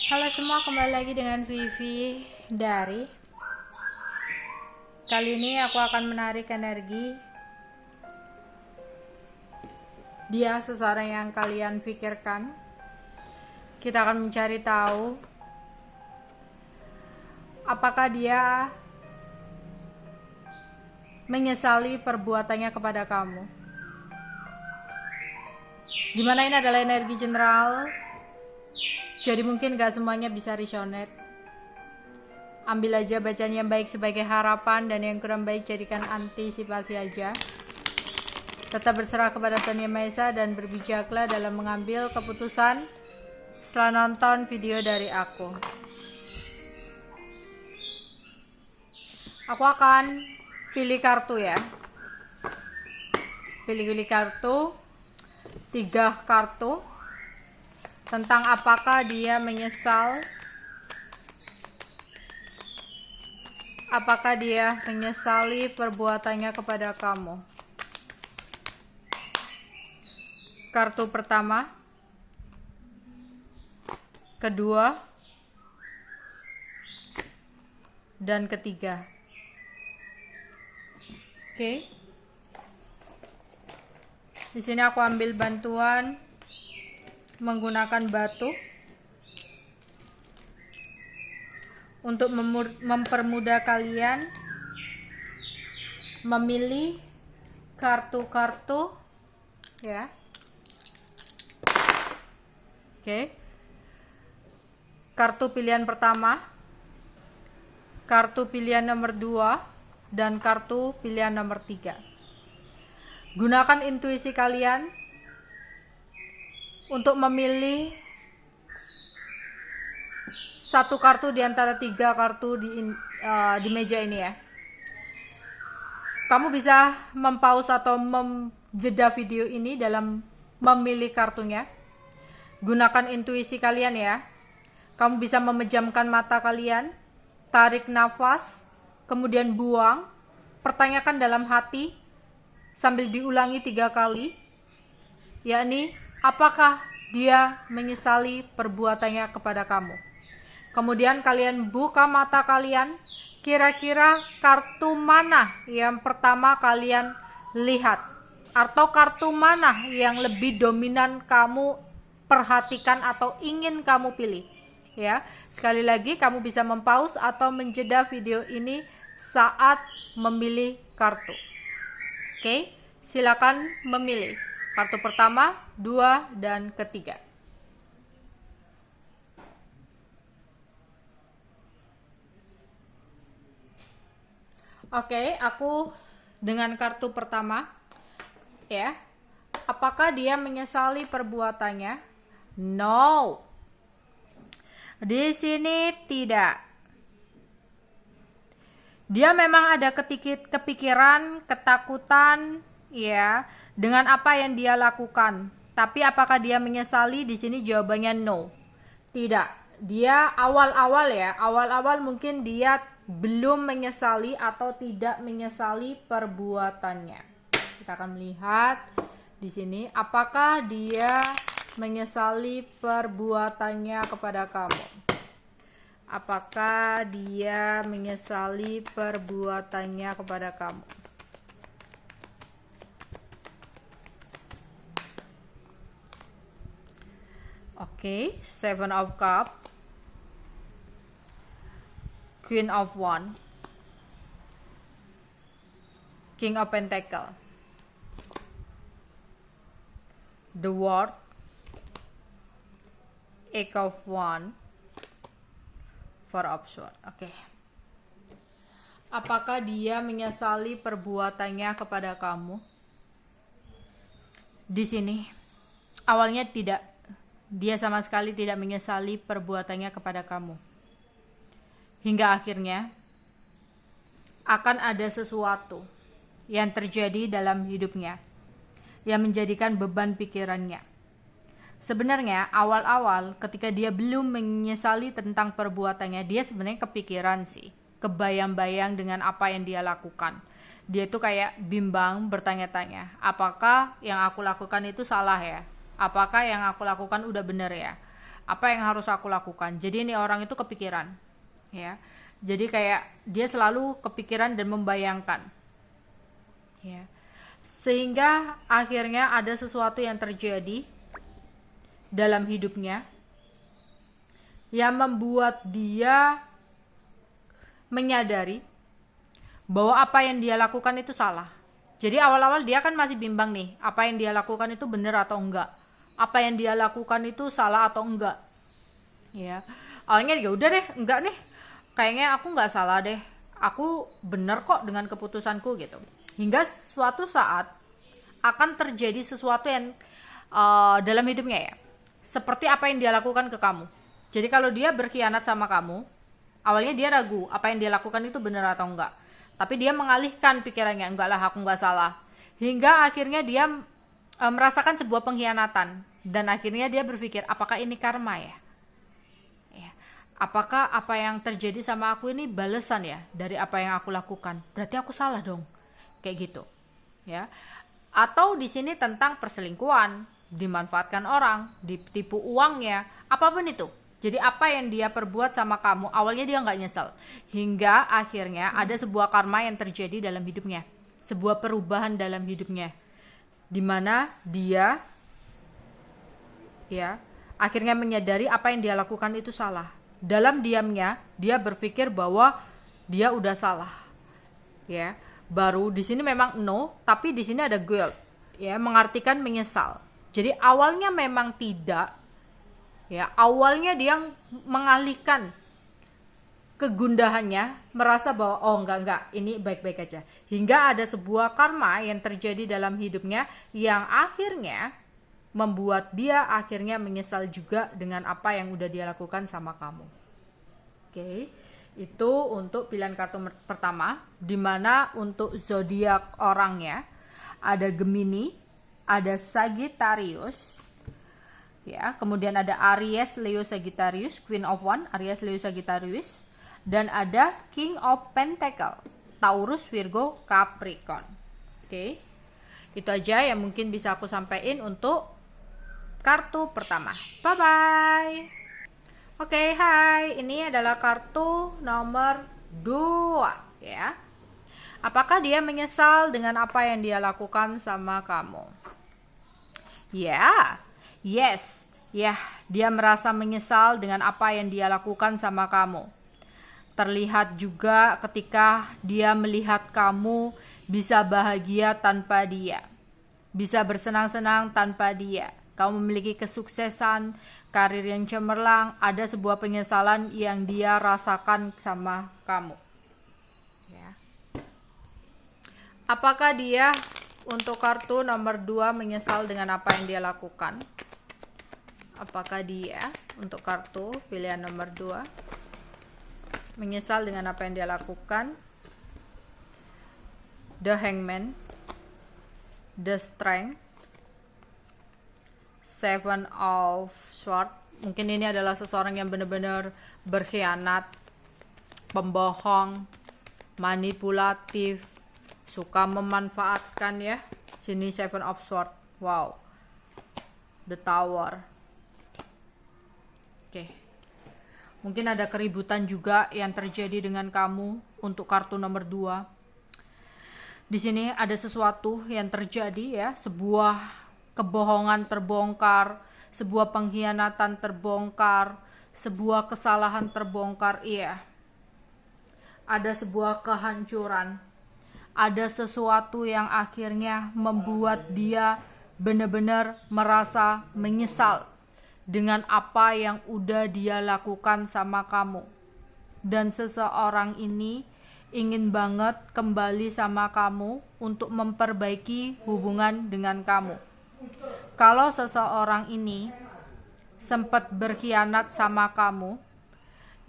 Halo semua, kembali lagi dengan Vivi dari. Kali ini aku akan menarik energi dia seseorang yang kalian pikirkan. Kita akan mencari tahu apakah dia menyesali perbuatannya kepada kamu. Dimana ini adalah energi general, jadi mungkin gak semuanya bisa resonate. Ambil aja bacaan yang baik sebagai harapan, dan yang kurang baik jadikan antisipasi aja. Tetap berserah kepada Tuhan Yang Maha Esa dan berbijaklah dalam mengambil keputusan setelah nonton video dari aku. Aku akan pilih kartu ya. Pilih kartu, 3 kartu tentang apakah dia menyesal. Apakah dia menyesali perbuatannya kepada kamu? Kartu pertama, kedua, dan ketiga. Oke. Di sini aku ambil bantuan menggunakan batu untuk mempermudah kalian memilih kartu-kartu ya. Oke. Kartu pilihan pertama, kartu pilihan nomor 2, dan kartu pilihan nomor 3. Gunakan intuisi kalian untuk memilih satu kartu di antara 3 kartu di meja ini ya. Kamu bisa mempause atau menjeda video ini dalam memilih kartunya. Gunakan intuisi kalian ya. Kamu bisa memejamkan mata kalian, tarik nafas, kemudian buang, pertanyakan dalam hati sambil diulangi 3 kali, yakni apakah dia menyesali perbuatannya kepada kamu. Kemudian kalian buka mata kalian, kira-kira kartu mana yang pertama kalian lihat, atau kartu mana yang lebih dominan kamu perhatikan atau ingin kamu pilih ya. Sekali lagi, kamu bisa mempause atau menjeda video ini saat memilih kartu. Oke, silakan memilih kartu pertama, 2, dan ketiga. Oke, aku dengan kartu pertama ya. Apakah dia menyesali perbuatannya? No. Di sini tidak. Dia memang ada kepikiran, ketakutan ya dengan apa yang dia lakukan. Tapi apakah dia menyesali? Di sini jawabannya no. Tidak. Dia awal-awal mungkin dia belum menyesali atau tidak menyesali perbuatannya. Kita akan melihat di sini apakah dia menyesali perbuatannya kepada kamu. Apakah dia menyesali perbuatannya kepada kamu? Oke, 7 of Cups, Queen of Wands, King of Pentacles, The World, Eight of Wands, Four of Swords. Oke. Apakah dia menyesali perbuatannya kepada kamu? Di sini awalnya tidak. Dia sama sekali tidak menyesali perbuatannya kepada kamu. Hingga akhirnya akan ada sesuatu yang terjadi dalam hidupnya yang menjadikan beban pikirannya. Sebenarnya awal-awal ketika dia belum menyesali tentang perbuatannya, dia sebenarnya kepikiran sih, kebayang-bayang dengan apa yang dia lakukan. Dia tuh kayak bimbang, bertanya-tanya, apakah yang aku lakukan itu salah ya? Apakah yang aku lakukan udah benar ya? Apa yang harus aku lakukan? Jadi ini orang itu kepikiran, ya. Jadi kayak dia selalu kepikiran dan membayangkan, ya. Sehingga akhirnya ada sesuatu yang terjadi dalam hidupnya yang membuat dia menyadari bahwa apa yang dia lakukan itu salah. Jadi awal-awal dia kan masih bimbang nih, apa yang dia lakukan itu benar atau enggak, apa yang dia lakukan itu salah atau enggak, ya. Awalnya ya udah deh, enggak nih, kayaknya aku enggak salah deh, aku benar kok dengan keputusanku gitu. Hingga suatu saat akan terjadi sesuatu yang dalam hidupnya, ya, seperti apa yang dia lakukan ke kamu. Jadi kalau dia berkhianat sama kamu, awalnya dia ragu apa yang dia lakukan itu benar atau enggak, tapi dia mengalihkan pikirannya, enggak lah, aku enggak salah. Hingga akhirnya dia merasakan sebuah pengkhianatan, dan akhirnya dia berpikir, apakah ini karma ya? Apakah apa yang terjadi sama aku ini balasan ya dari apa yang aku lakukan? Berarti aku salah dong, kayak gitu, ya. Atau di sini tentang perselingkuhan, dimanfaatkan orang, ditipu uangnya, apapun itu. Jadi apa yang dia perbuat sama kamu, awalnya dia nggak nyesel, hingga akhirnya ada sebuah karma yang terjadi dalam hidupnya, sebuah perubahan dalam hidupnya, dimana dia, ya, akhirnya menyadari apa yang dia lakukan itu salah. Dalam diamnya dia berpikir bahwa dia udah salah, ya. Baru di sini memang no, tapi di sini ada guilt, ya, mengartikan menyesal. Jadi awalnya memang tidak, ya, awalnya dia mengalihkan kegundahannya, merasa bahwa oh enggak, ini baik-baik aja. Hingga ada sebuah karma yang terjadi dalam hidupnya yang akhirnya membuat dia akhirnya menyesal juga dengan apa yang udah dia lakukan sama kamu. Oke, itu untuk pilihan kartu pertama, dimana untuk zodiak orangnya ada Gemini, ada Sagittarius, ya, kemudian ada Aries, Leo, Sagittarius, Queen of Wands, Aries, Leo, Sagittarius, dan ada King of Pentacle, Taurus, Virgo, Capricorn. Oke, itu aja yang mungkin bisa aku sampaikan untuk kartu pertama. Bye bye. Oke, hai. Ini adalah kartu nomor 2, ya. Apakah dia menyesal dengan apa yang dia lakukan sama kamu? Ya. Yes. Ya, dia merasa menyesal dengan apa yang dia lakukan sama kamu. Terlihat juga ketika dia melihat kamu bisa bahagia tanpa dia, bisa bersenang-senang tanpa dia. Kamu memiliki kesuksesan, karir yang cemerlang, ada sebuah penyesalan yang dia rasakan sama kamu. Ya. Apakah dia untuk kartu nomor 2 menyesal dengan apa yang dia lakukan? Apakah dia untuk kartu pilihan nomor 2 menyesal dengan apa yang dia lakukan? The Hangman, The Strength, Seven of Swords. Mungkin ini adalah seseorang yang benar-benar berkhianat, pembohong, manipulatif, suka memanfaatkan, ya. Sini Seven of Swords. Wow. The Tower. Oke. Mungkin ada keributan juga yang terjadi dengan kamu untuk kartu nomor 2. Di sini ada sesuatu yang terjadi, ya, sebuah kebohongan terbongkar, sebuah pengkhianatan terbongkar, sebuah kesalahan terbongkar, iya. Ada sebuah kehancuran, ada sesuatu yang akhirnya membuat dia benar-benar merasa menyesal dengan apa yang udah dia lakukan sama kamu. Dan seseorang ini ingin banget kembali sama kamu untuk memperbaiki hubungan dengan kamu. Kalau seseorang ini sempat berkhianat sama kamu,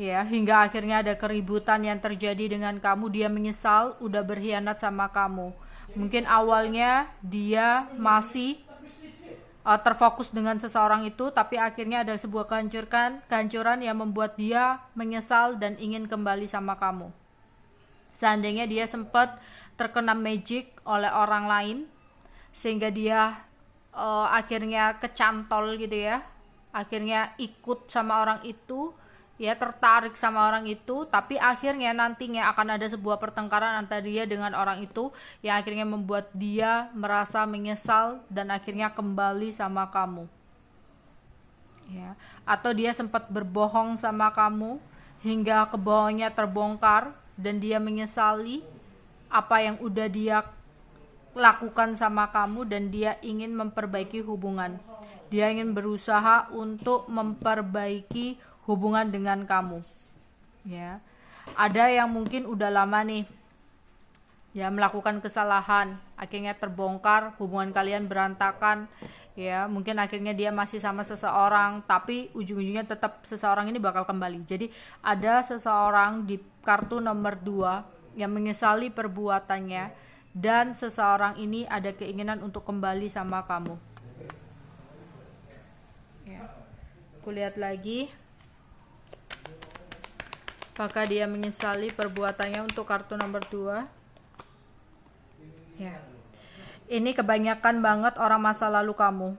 ya, hingga akhirnya ada keributan yang terjadi dengan kamu, dia menyesal udah berkhianat sama kamu. Mungkin awalnya dia masih terfokus dengan seseorang itu, tapi akhirnya ada sebuah kehancuran yang membuat dia menyesal dan ingin kembali sama kamu. Seandainya dia sempat terkena magic oleh orang lain, sehingga dia akhirnya kecantol gitu, ya, akhirnya ikut sama orang itu, ya, tertarik sama orang itu, tapi akhirnya nantinya akan ada sebuah pertengkaran antara dia dengan orang itu yang akhirnya membuat dia merasa menyesal dan akhirnya kembali sama kamu, ya. Atau dia sempat berbohong sama kamu hingga kebohongannya terbongkar dan dia menyesali apa yang udah dia lakukan sama kamu dan dia ingin memperbaiki hubungan. Dia ingin berusaha untuk memperbaiki hubungan dengan kamu, ya. Ada yang mungkin udah lama nih, ya, melakukan kesalahan, akhirnya terbongkar, hubungan kalian berantakan, ya. Mungkin akhirnya dia masih sama seseorang, tapi ujung-ujungnya tetap seseorang ini bakal kembali. Jadi ada seseorang di kartu nomor 2 yang menyesali perbuatannya, dan seseorang ini ada keinginan untuk kembali sama kamu. Aku lihat lagi, apakah dia menyesali perbuatannya untuk kartu nomor 2. Ya, ini kebanyakan banget orang masa lalu kamu,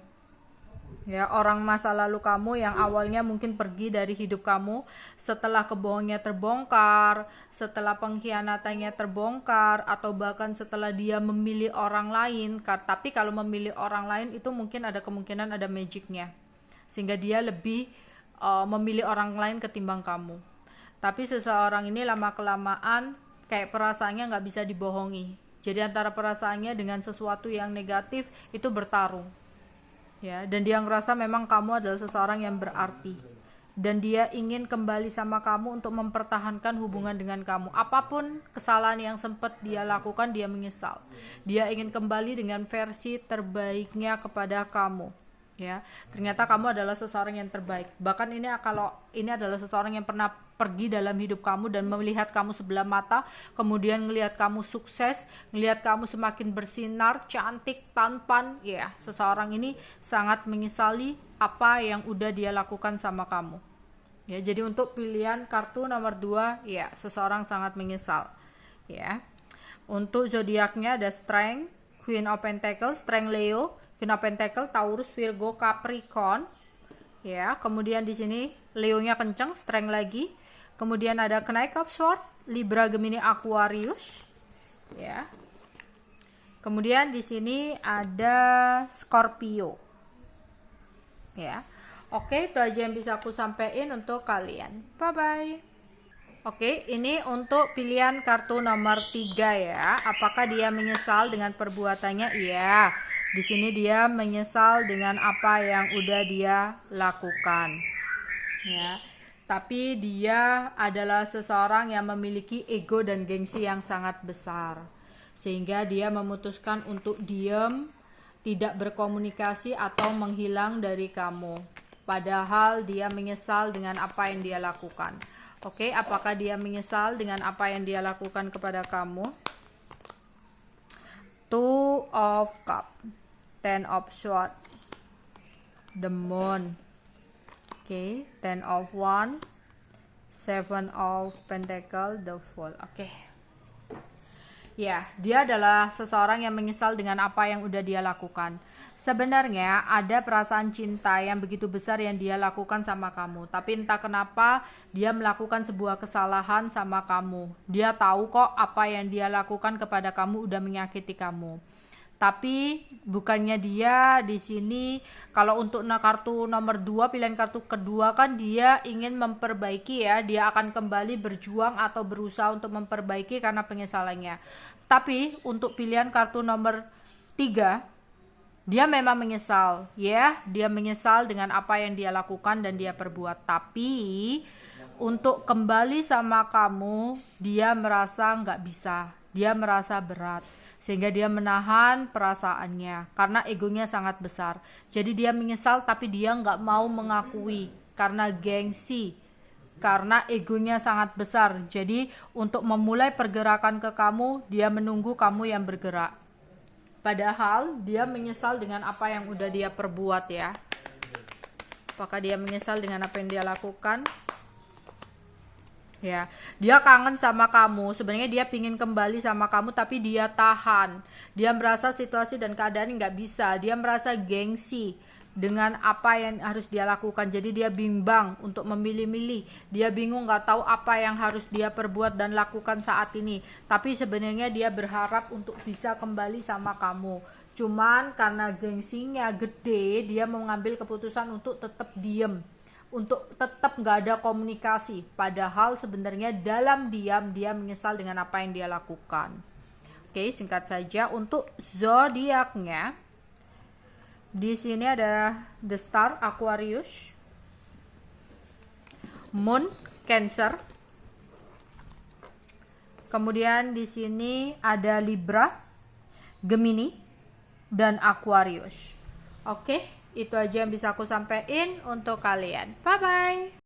ya. Orang masa lalu kamu yang awalnya mungkin pergi dari hidup kamu setelah kebohongannya terbongkar, setelah pengkhianatannya terbongkar, atau bahkan setelah dia memilih orang lain. Tapi kalau memilih orang lain itu mungkin ada kemungkinan ada magicnya, sehingga dia lebih memilih orang lain ketimbang kamu. Tapi seseorang ini lama-kelamaan kayak perasaannya nggak bisa dibohongi. Jadi antara perasaannya dengan sesuatu yang negatif itu bertarung, ya. Dan dia ngerasa memang kamu adalah seseorang yang berarti, dan dia ingin kembali sama kamu untuk mempertahankan hubungan dengan kamu. Apapun kesalahan yang sempat dia lakukan, dia menyesal. Dia ingin kembali dengan versi terbaiknya kepada kamu, ya. Ternyata kamu adalah seseorang yang terbaik. Bahkan kalau ini adalah seseorang yang pernah pergi dalam hidup kamu dan melihat kamu sebelah mata, kemudian melihat kamu sukses, melihat kamu semakin bersinar, cantik, tampan, ya. Seseorang ini sangat menyesali apa yang udah dia lakukan sama kamu, ya. Jadi untuk pilihan kartu nomor 2, ya, seseorang sangat menyesal, ya. Untuk zodiaknya ada Strength, Queen of Pentacles, Strength Leo, Queen of Pentacles, Taurus, Virgo, Capricorn, ya. Kemudian di sini Leo-nya kenceng, Strength lagi. Kemudian ada Knight of Swords, Libra, Gemini, Aquarius, ya. Kemudian di sini ada Scorpio, ya. Oke, itu aja yang bisa aku sampaikan untuk kalian. Bye bye. Oke, ini untuk pilihan kartu nomor 3, ya. Apakah dia menyesal dengan perbuatannya? Iya. Di sini dia menyesal dengan apa yang udah dia lakukan, ya. Tapi dia adalah seseorang yang memiliki ego dan gengsi yang sangat besar, sehingga dia memutuskan untuk diam, tidak berkomunikasi atau menghilang dari kamu. Padahal dia menyesal dengan apa yang dia lakukan. Oke, apakah dia menyesal dengan apa yang dia lakukan kepada kamu? Two of Cups, Ten of Swords, The Moon. Oke, Ten of Wands, Seven of Pentacles, The Fool. Oke. Ya, dia adalah seseorang yang menyesal dengan apa yang udah dia lakukan. Sebenarnya ada perasaan cinta yang begitu besar yang dia lakukan sama kamu. Tapi entah kenapa dia melakukan sebuah kesalahan sama kamu. Dia tahu kok apa yang dia lakukan kepada kamu udah menyakiti kamu. Tapi bukannya dia di sini, kalau untuk kartu nomor 2, pilihan kartu kedua kan dia ingin memperbaiki, ya. Dia akan kembali berjuang atau berusaha untuk memperbaiki karena penyesalannya. Tapi untuk pilihan kartu nomor 3, dia memang menyesal, ya. Dia menyesal dengan apa yang dia lakukan dan dia perbuat. Tapi untuk kembali sama kamu, dia merasa nggak bisa. Dia merasa berat, sehingga dia menahan perasaannya karena egonya sangat besar. Jadi dia menyesal tapi dia nggak mau mengakui karena gengsi, karena egonya sangat besar. Jadi untuk memulai pergerakan ke kamu, dia menunggu kamu yang bergerak. Padahal dia menyesal dengan apa yang udah dia perbuat, ya. Apakah dia menyesal dengan apa yang dia lakukan? Ya, dia kangen sama kamu. Sebenarnya dia pingin kembali sama kamu, tapi dia tahan. Dia merasa situasi dan keadaan nggak bisa. Dia merasa gengsi. dengan apa yang harus dia lakukan. Jadi dia bimbang untuk memilih-milih, dia bingung nggak tahu apa yang harus dia perbuat dan lakukan saat ini. Tapi sebenarnya dia berharap untuk bisa kembali sama kamu. Cuman karena gengsinya gede, dia mengambil keputusan untuk tetap diem, untuk tetap nggak ada komunikasi. Padahal sebenarnya dalam diam dia menyesal dengan apa yang dia lakukan. Oke, singkat saja untuk zodiaknya. Di sini ada The Star Aquarius, Moon Cancer. Kemudian di sini ada Libra, Gemini, dan Aquarius. Oke, itu aja yang bisa aku sampaikan untuk kalian. Bye bye.